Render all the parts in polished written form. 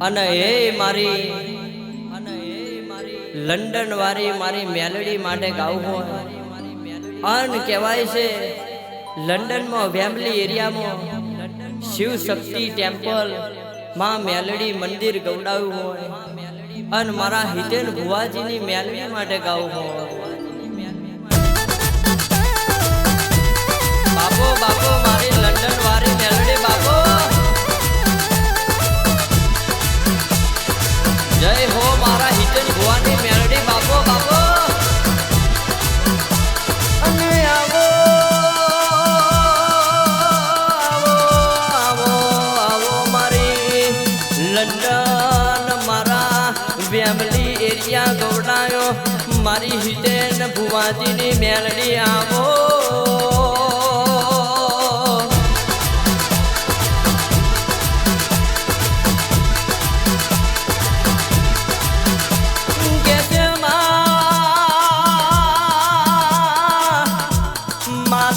અને એ મારી લંડન વાળી મારી મેલડી માટે ગાવું હોય અન કહેવાય છે લંડનમાં વેમ્બલી એરિયામાં શિવ શક્તિ ટેમ્પલ માં મેલડી મંદિર ગવડાવ્યું હોય અને મારા હિતેન ભુવાજીની મેલડી માટે ગાવું હોય બાપો બાપો મારી લંડન વાળી મેલડી બાપો જય હો મારા હિતેન ભુવાની મેલડી બાપો બાપો અને આવો આવો આવો આવો મારી લંડન મારા વેમ્બલી એરિયા ગવડાયો મારી હિતેન ભુવાજીની મેલડી આવો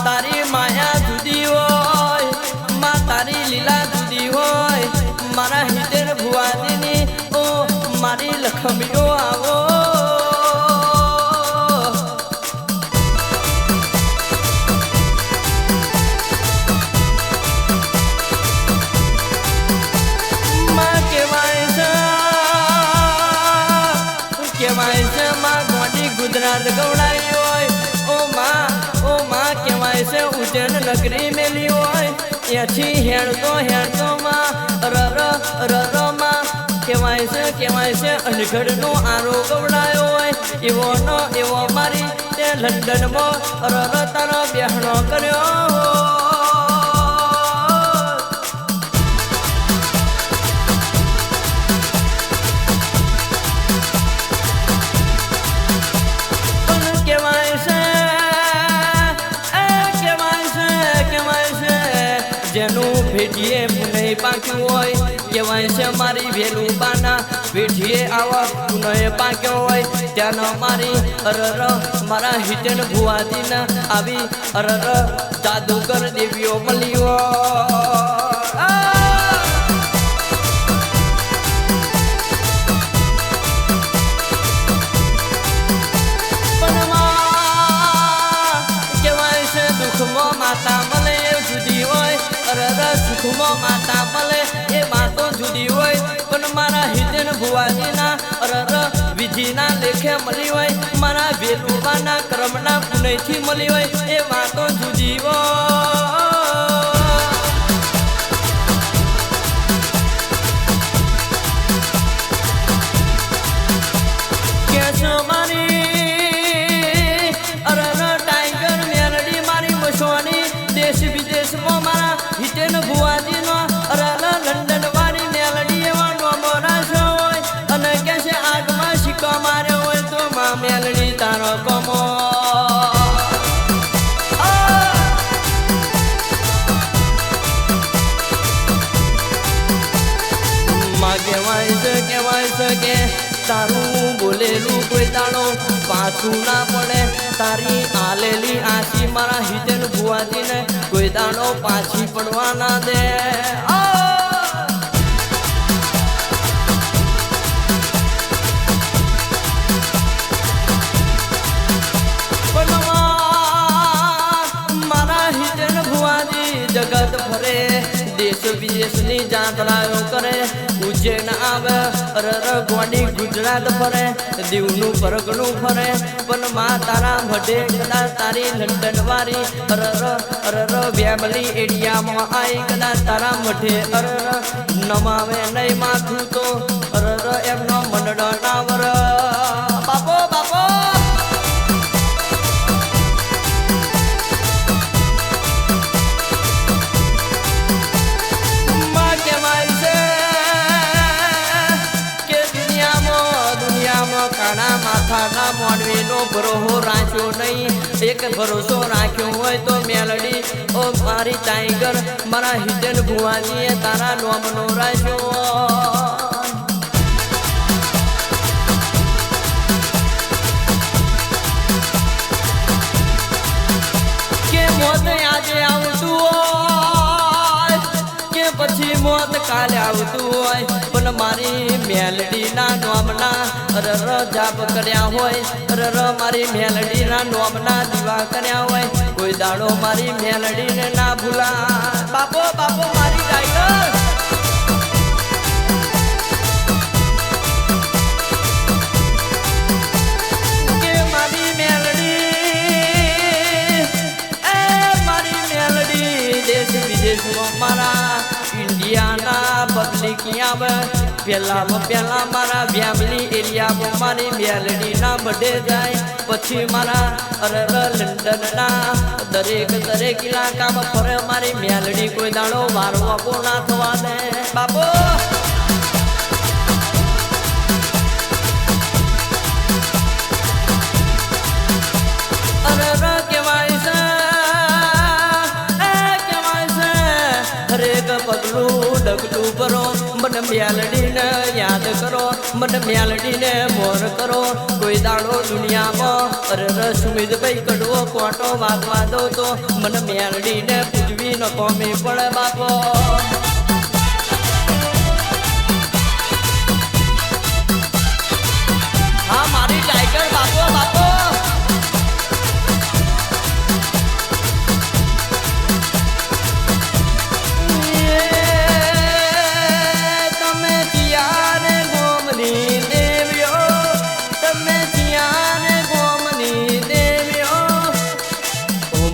તારી માયા જુદી હોય માં તારી લીલા જુદી હોય મારા હિતેન ભુવાજીની ઓ મારી લખમીઓ આવો માં કહેવાય છે માં ગોડી ગુજરાત ગવડાવી હોય ઓ માં ઉજ્જૈન નગરી મેલી હોય ત્યાંથી હેણતો માં માં કહેવાય છે અનગઢ નો આરો ગવડાયો હોય એવો મારી તે લંડનમાં તારો બેહણો કર્યો જેનું ભેટીએ પુનઃ પાક્યું હોય કહેવાય છે મારી વેલું બાના ભેટીએ આવા પુનઃ પાક્યો હોય ત્યાંનો મારી મારા હિતેન ભુવાજીના આવી જાદુગર દેવીઓ મળ્યો કહેવાય છે દુઃખમાં માતા મળે જુદી હોય સુખમાં માતા મળે એ વાતો જુદી હોય પણ મારા હિતેન ભુવાજીના વિધિના લેખે મળી હોય મારા વેલુબાના કર્મના પુણ્યથી મળી હોય એ વાતો જુદી હોય કે મારી ટાઈગર મેલડી મારી મસવાની દેશ વિદેશમાં મારા હિતેન ભુવાજીનો લંડન વાળી મેલડી એવા નોમરા હોય અને કે છે આગમાં સિક્કો માર્યો હોય તો માં મેલડી તારો કમો માં કહેવાય છે કે તારું બોલેલું કોઈ દાડો પાછું ના પડે તારી આલેલી આશી મારા હિતેન ભુવાજીને કોઈ દાડો પાછી પડવા ના દે મારા હિતેન ભુવાજી જગત ફરે દેશ વિદેશની જાત્રાઓ કરે ઉજ્જૈન આવે ગોડી ગુજરાત ફરે દીવનું પરગણું ફરે પણ માં તારા મઢે કદાચ તારી લંડન વાળી વેમ્બલી એરિયામાં આવી કદાચ તારા મઢે નમાવે નહીં માથું તો એમનો મંડળ ના વર બાપો બાપો કાના માથાના મોડવીનો ભરોસો રાખ્યો નહીં એક ભરોસો રાખ્યો હોય તો મેલડી ઓ મારી ટાઈગર મારા હિતેન ભુવાજીએ તારા નોમનો રાખ્યો કે મોત આજે આવતું હોય કે પછી મોત કાલે આવતું હોય પણ મારી મેલડી ના નોમના અરર જાપ કર્યા હોય અરર મારી મેલડી ના નોમના દીવા કર્યા હોય કોઈ દાડો મારી મેલડી ને ના ભૂલા બાપો બાપો મારી ટાઈગર મારા ઇન્ડિયાના પબ્લિક આવે પહેલા મારા ફેમિલી એરિયામાં મારી મેલડી ના બર્થડે જાય પછી મારા અરર લંડનના દરેક ઇલાકામાં ફરે મારી મેલડી કોઈ દાડો વારો આપો ના થવા દે બાપો અરર કેવાય છે હરેક પગલું ડગલું કરો મને મેલડીને યાદ કરો મને મેલડીને મોર કરો કોઈ દાડો દુનિયામાં અરર સુમિતભાઈ કડવો કોટો વાગવા દો તો મને મેલડીને પૂજવી ન કોમે પડે બાપો હા મારી ટાઈગર બાપો બાપો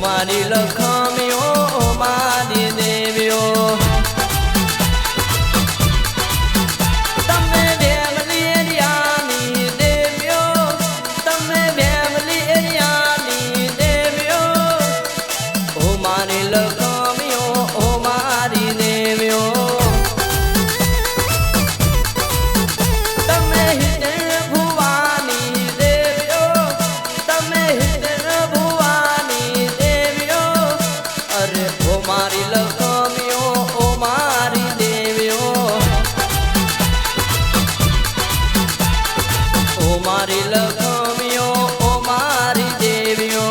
મારી લખમીઓ મારી દેવીઓ તમે ફેમિલી એરિયાની દેવીઓ તમે ફેમિલી એરિયાની દેવીઓ ઓ મારી લખમીઓ ઓ મારી દેવીઓ તમે હિતેન ભુવાની દેવીઓ તમે હિતેન ભુવાની ઓ મારી લખમીઓ ઓ મારી દેવીઓ ઓ મારી લખમીઓ ઓ મારી દેવીઓ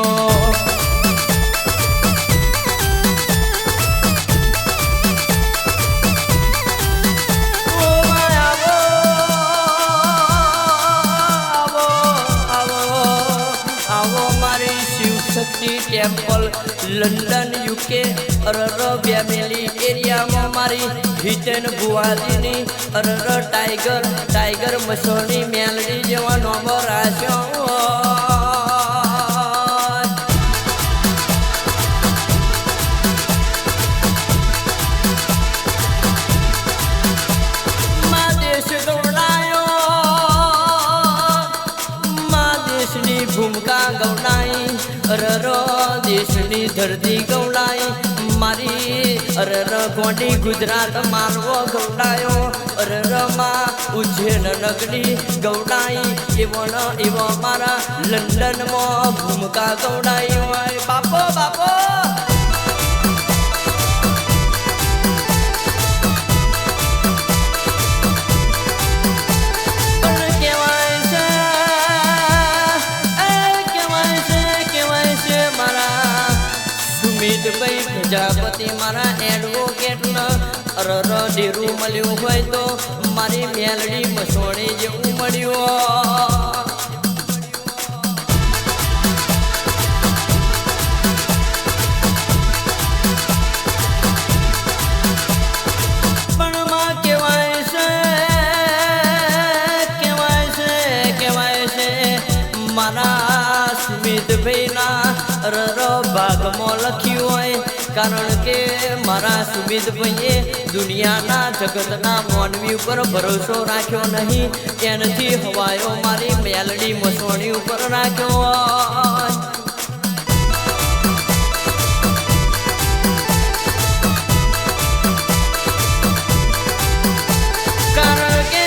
આવો મારી શિવશક્તિ ટેમ્પલ લંડન યુકે અરર ફેમિલી એરિયામાં મારી હિતેન ભુવાજીની અરર ટાઈગર મસોની મેલડી જેવા નોમો રાખ્યો મા દેશ ગૌડાયો મા દેશની ભૂમિકા ગૌડાઈ અરર દેશની ધરતી ગૌડાઈ મારી અરર ગોંડી ગુજરાત મારવો ગૌડાયો અરર માં ઉજ્જૈન નગરી ગૌડાઈ એવો મારા લંડનમાં ભૂમિકા ગૌડાઈ હોય બાપો બાપો સુમિતભાઈ પ્રજાપતિ મારા એડવોકેટ અરર ડેરું મળ્યું હોય તો મારી મેલડી મસોણી જેવું મળ્યું પણ માં કહેવાય છે મારા સુમિતભાઈ ના અરર ભાગમાં લખ્યું હોય કારણ કે મારા સુમિતભાઈએ દુનિયાના જગતના માનવી ઉપર ભરોસો રાખ્યો નહીં એનાથી હવાયો મારી મેલડી મસોણી ઉપર રાખ્યો કારણ કે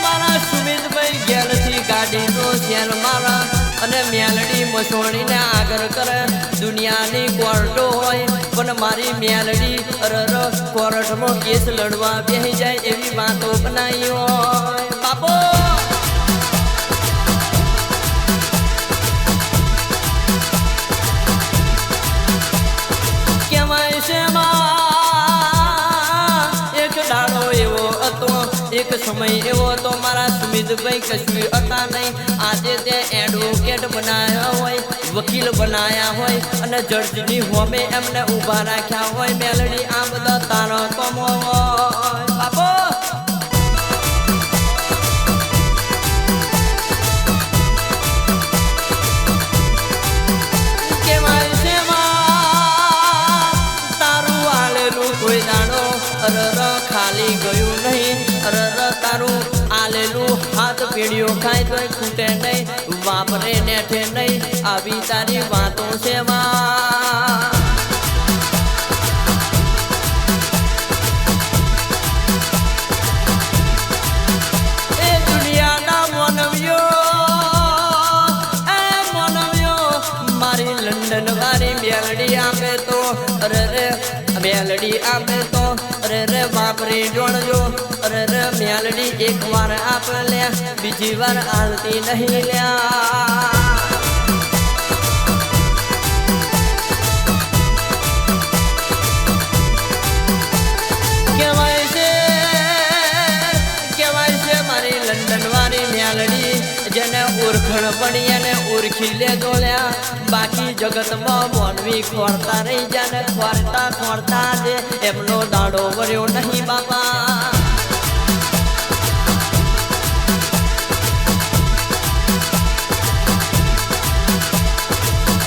મારા સુમિતભાઈ ગેલથી ગાડીનો સેલ મારા અને મેલડી મસોણીને આગળ કરે દુનિયાની કોર્ટો હોય પણ મારી મેલડી અરર કોર્ટમાં કેસ લડવા બેસી જાય એવી વાતો બનાવી હોય બાપો કહેવાય છે માં સમય એવો તો મારા સુમિતભાઈ કશું હતા નહીં. આજે તે એડવોકેટ બનાવ્યા હોય, વકીલ બનાયા હોય અને જજની હોમે એમને ઊભા રાખ્યા હોય. મેલડી આ બધા તારો કમો હોય બાપો. કેવાય છે તારું આલેલું કોઈ દાડો ખાલી ગયું નહીં. તારું આલેલું હાથ પીડીઓ ખાય તોય ખૂટે નહીં, વાપરે નેઠે નહીં. આવી તારી વાતો છે એ દુનિયાના મોનવ્યો મારી લંડન વાળી મેલડી આપે તો મેલડી આપે તો અરે બાપરી જોણજો. અરે મેલડી એક વાર આપ લ્યા, બીજી વાર આલતી નહીં લ્યા. કેવાય છે મારી લંડન વાળી મેલડી, જેને ઓળખણ પડી એને ઓળખી લેજો લ્યા. બાકી જગતમાં મોનવી ખોરતા રહી જાય ને ખોરતા જ એમનો દાડો વર્યો નહીં બાપા.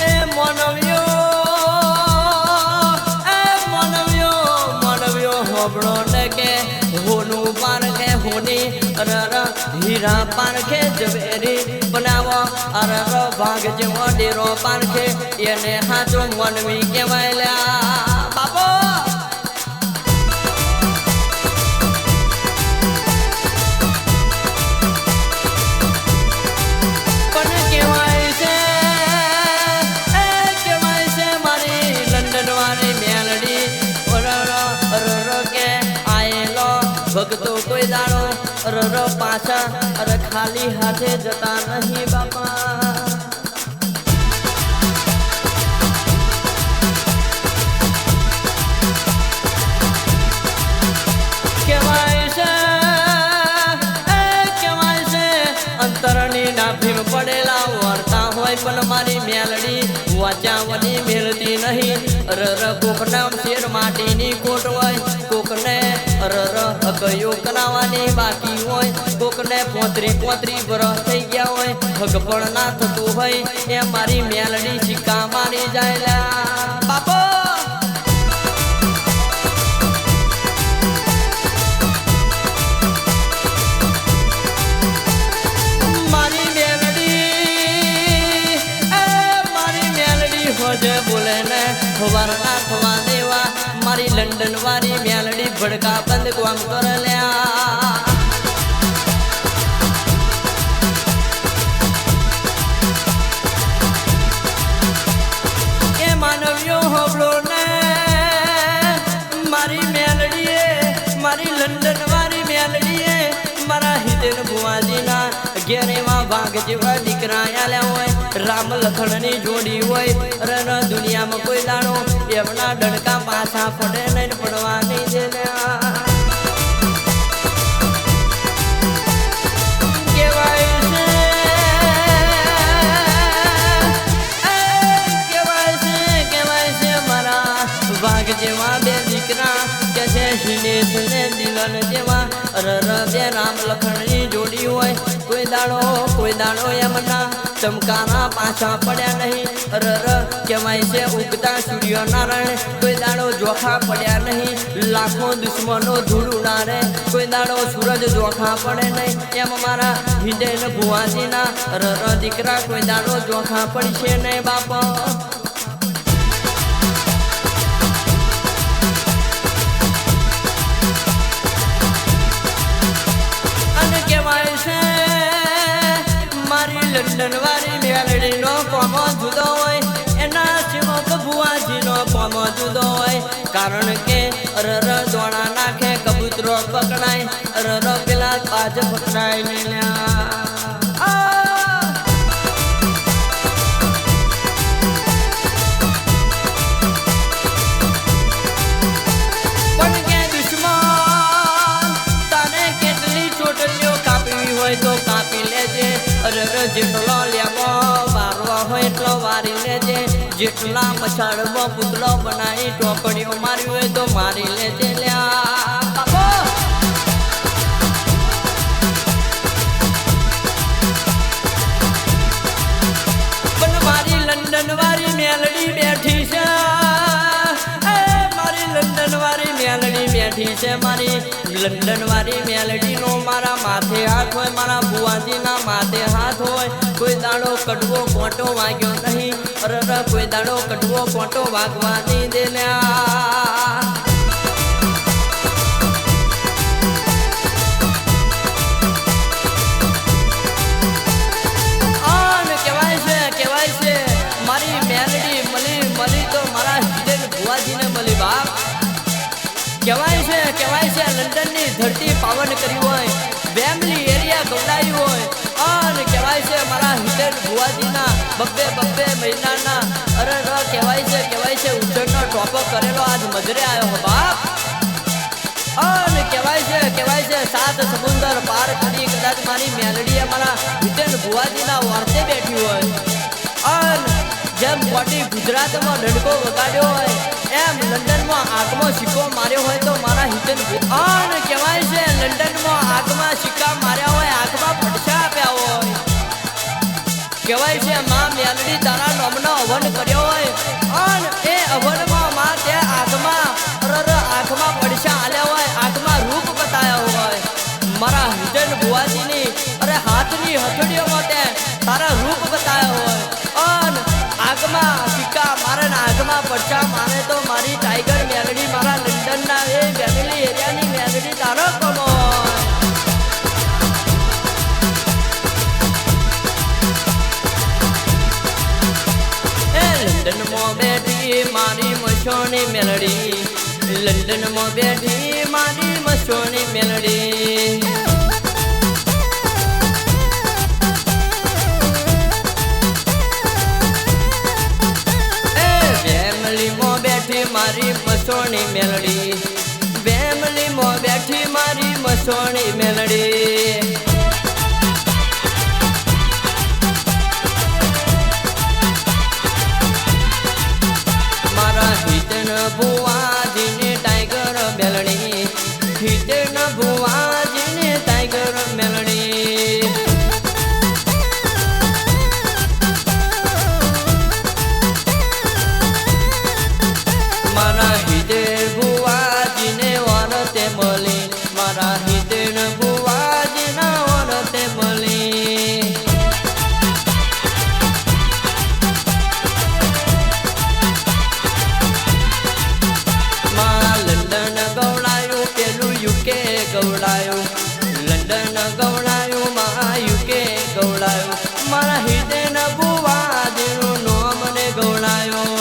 એ મોનવ્યો હોબળો ને કે હોનું પારખે હોની હીરા પારખે ઝવેરી બનાવો. ભાગ જેવો ડેરો પારખે એને હાચો મોનવી કહેવાય લ્યા બાપો. પણ કહેવાય છે મારી લંડન વાળી મેલડી કે આયેલો ભગતો કોઈ દાડો પાછા ખાલી હાથે જતા નહીં બાપા. કેવાય છે અંતરની નાભીમ પડેલા વાર્તા હોય, પણ મારી મેલડી વાચાવની મેળતી નહીં. કોકના શેર માટીની કોટ હોય, કોકને હકયો કરાવવાની બાકી હોય, કોકને 35 વર્ષ થઈ ગયા હોય, હક પણ ના થતું હોય. એ મારી મેલડી સિક્કા મારી જાય બાપો. મારી મેલડી હોજે બોલે ને ખબર ના થવા દેવા. મારી લંડન વાળી મેલડી ભડકા બંધ કામ કરે લ્યા. એ માનવ્યો હોબળો ને મારી મેલડીએ, મારી લંડન વાળી મેલડીએ મારા હિતેન ભુવાજીના ઘેરેમાં ભાગ જેવા દીકરા આલ્યા હોય. રામ લખણની જોડી હોય. અરે દુનિયામાં કોઈ દાડો એમના ડણકા પાછા પડે નહીં, પડવા નહીં દે. કેવાય છે મારા ભાગ જેવા બે દીકરા કે છે હિનેશ ને દિલન જેવા. બે રામ લખણની જોડી હોય. કોઈ દાડો એમના ચમકારા પાછા પડ્યા નહીં. કહેવાય છે ઉગતા સૂર્યનારાયણ કોઈ દાડો જોખા પડ્યા નહીં. લાખો દુશ્મનો ધૂળું ના રહે, કોઈ દાડો સૂરજ જોખા પડે નહીં. એમ મારા હિંડેન ભુવાજીના દીકરા કોઈ દાડો જોખા પડશે નહીં બાપા. અને કહેવાય છે મારી લંડન વાળી મેલડીનો કોમો જુદો હોય, એના સેવક ભુવાજીનો કોમો જુદો હોય. કારણ કે દોણા નાખે કબૂતરો પકડાય, પેલા બાજ પકડાય ને પણ કે દુશ્મન તને કેટલી ચોટ જેટલો લેવો વારવા હોય એટલો વારી લેજે જેટલા મસાળમાં પુતળો બનાવી ટોકડીઓ મારી હોય તો મારી લેજે લ્યા બાપો પણ મારી લંડન વાળી મેલડી બેઠી છે મારી લંડન વાળી મેલડી બેઠી છે મારી લંડન વાળી મેલડી નો મારા માથે હાથ હોય મારા બુવાજીના માથે હાથ હોય કોઈ દાડો કડવો કોટો વાગ્યો નહીં અરે કોઈ દાડો કડવો કોટો વાગવા નહીં દેલ્યા કહેવાય છે મારી મેલડી મળી તો મારા હિરેન ભુવાજીને મળી બાપ કહેવાય છે લંડનની ધરતી પાવન કરી હોય બેમલી એરિયા ગવડાયું હોય અને કહેવાય છે મારા હિરેન ભુવાજીના બબ્બે મહિનાના અરે કહેવાય છે ઉજ્જૈનનો ટોપો કરેલો આજ મજરે આવ્યો હો બાપ અને કહેવાય છે સાત સમુદ્ર પાર કરી કદાચ મારી મેલડીએ મારા હિરેન ભુવાજીના વારસે બેઠી હોય અને જેમ મોટી ગુજરાતમાં ડંકો વગાડ્યો હોય એમ લંડનમાં આગમાં સિક્કો માર્યો હોય તો મારા હિતન અને કહેવાય છે લંડનમાં આગમાં સિક્કા માર્યા હોય આગમાં પડછા આપ્યા હોય કહેવાય છે માં મેલડી તારા નામનો હવન કર્યો હોય અને એ હવનમાં માં તે આગમાં આંખમાં પડછા આલ્યા હોય આંખમાં રૂપ બતાવ્યા હોય મારા હિતન ભુવાજીની અરે હાથની હથેળીઓમાં તે તારા રૂપ બતાવ્યા હોય અને આગમાં સિક્કા મારે ને આગમાં પડછા મારે તો મારી ટાઈગર મેલડી મારા લંડનના એ ફેમિલી એરિયાની મેલડી તારો કમો એ લંડનમાં બેઠી મારી મસોની મેલડી લંડનમાં બેઠી મારી મસોની મેલડી મારી મસોણી મેલડી બેમલીમાં બેઠી મારી મસોણી મેલડી મારા હિતન ભુવાજીને ટાઈગર મેલડી હિતન ભુવાજીને ટાઈગર મેલડી મારા હિતેર ભુવાજીને વરતે મળી મારા હિતેર ભુવાજીના વરતે મળી માં લંડન ગવડાયું પેલું યુકે ગવડાયું લંડન ગવડાયું માં યુકે ગવડાયું મારા હિતેર ભુવાજીનું નામ ને ગવડાયું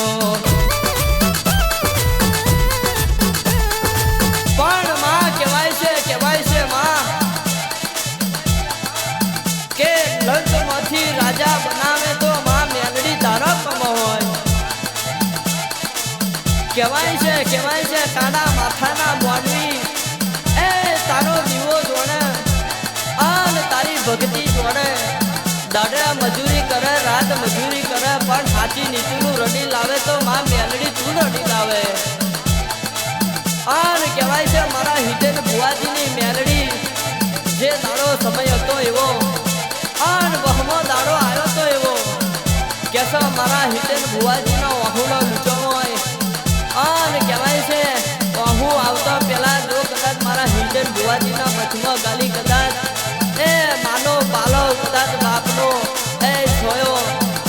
કે લંડનમાંથી રાજા બનાવે તો માં મેલડી તારો કમો હોય કહેવાય છે કાડા માથાના બોડવી એ તારો દીવો જોડે અને તારી ભક્તિ જોડે દાડા મજૂરી કરે રાત મજૂરી કરે પણ સાચી નીચુનું રડી લાવે તો માં મેલડી તું રડી લાવે અને કહેવાય છે મારા હિતેન ભુવાજીની મેલડી જે તારો સમય હતો એવો અને બહમો દાડો આવ્યો તો એવો કેસો મારા હિતેન ભુવાજીનો વાહુડો લૂંટો હોય અને કહેવાય છે વાહુ આવતો પેલા જો કદાચ મારા હિતેન ભુવાજીના મચમાં ગાલી કદાચ એ માનો પાલો કદાચ બાપનો એ છોયો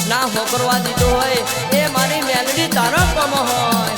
ના હોકરવા દીધો હોય એ મારી મેલડી તારો કમો હોય